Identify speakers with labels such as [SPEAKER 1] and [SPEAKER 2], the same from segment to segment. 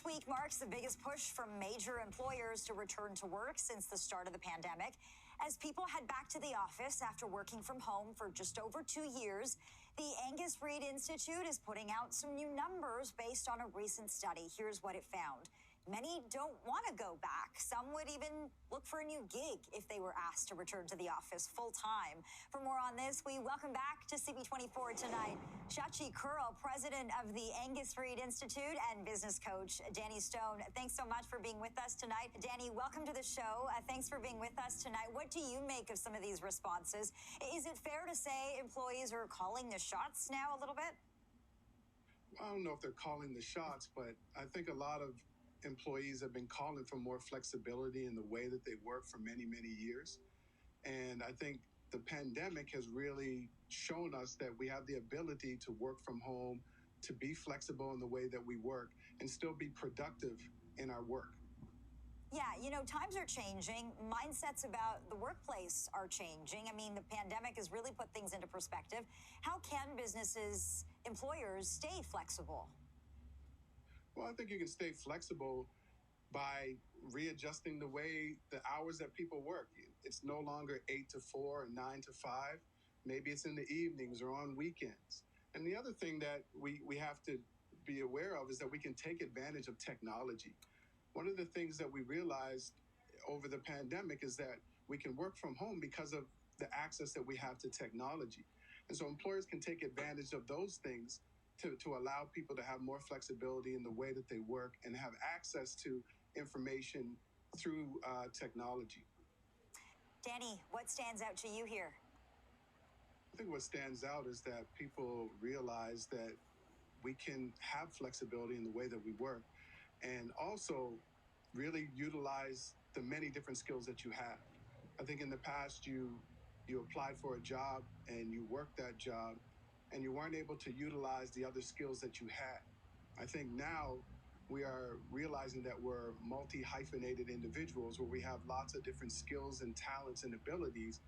[SPEAKER 1] This week marks the biggest push from major employers to return to work since the start of the pandemic. As people head back to the office after working from home for just over 2 years, the Angus Reid Institute is putting out some new numbers based on a recent study. Here's what it found. Many don't want to go back. Some would even look for a new gig if they were asked to return to the office full time. For more on this, we welcome back to CP24 tonight Shachi Kurl, president of the Angus Reid Institute, and business coach Danny Stone. Thanks so much for being with us tonight. Danny, welcome to the show. Thanks for being with us tonight. What do you make of some of these responses? Is it fair to say employees are calling the shots now a little bit?
[SPEAKER 2] I don't know if they're calling the shots, but I think a lot of employees have been calling for more flexibility in the way that they work for many, many years. And I think the pandemic has really shown us that we have the ability to work from home, to be flexible in the way that we work, and still be productive in our work.
[SPEAKER 1] Yeah, you know, times are changing. Mindsets about the workplace are changing. I mean, the pandemic has really put things into perspective. How can businesses, employers, stay flexible?
[SPEAKER 2] Well, I think you can stay flexible by readjusting the way the hours that people work. It's no longer 8 to 4 and 9 to 5. Maybe it's in the evenings or on weekends. And the other thing that we have to be aware of is that we can take advantage of technology. One of the things that we realized over the pandemic is that we can work from home because of the access that we have to technology. And so employers can take advantage of those things to allow people to have more flexibility in the way that they work and have access to information through technology.
[SPEAKER 1] Danny, what stands out to you here?
[SPEAKER 2] I think what stands out is that people realize that we can have flexibility in the way that we work and also really utilize the many different skills that you have. I think in the past you applied for a job and you worked that job and you weren't able to utilize the other skills that you had. I think now we are realizing that we're multi-hyphenated individuals where we have lots of different skills and talents and abilities.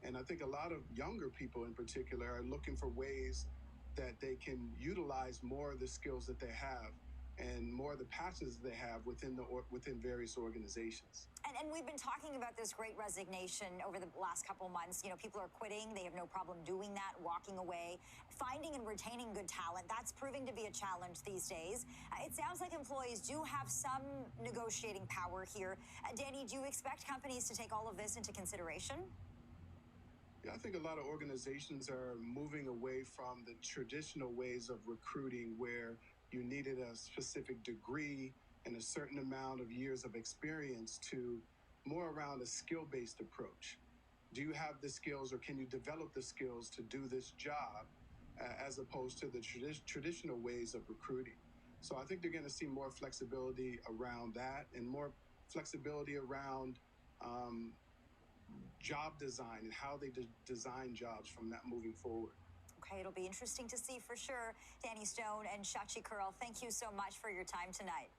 [SPEAKER 2] And I think a lot of younger people in particular are looking for ways that they can utilize more of the skills that they have and more of the passions they have within various organizations.
[SPEAKER 1] And we've been talking about this great resignation over the last couple of months. You know, people are quitting. They have no problem doing that, walking away. Finding and retaining good talent, that's proving to be a challenge these days. It sounds like employees do have some negotiating power here. Danny, do you expect companies to take all of this into consideration?
[SPEAKER 2] Yeah, I think a lot of organizations are moving away from the traditional ways of recruiting where you needed a specific degree and a certain amount of years of experience to more around a skill-based approach. Do you have the skills or can you develop the skills to do this job as opposed to the traditional ways of recruiting? So I think they're going to see more flexibility around that and more flexibility around job design and how they design jobs from that moving forward.
[SPEAKER 1] Okay, it'll be interesting to see for sure. Danny Stone and Shachi Kurl, thank you so much for your time tonight.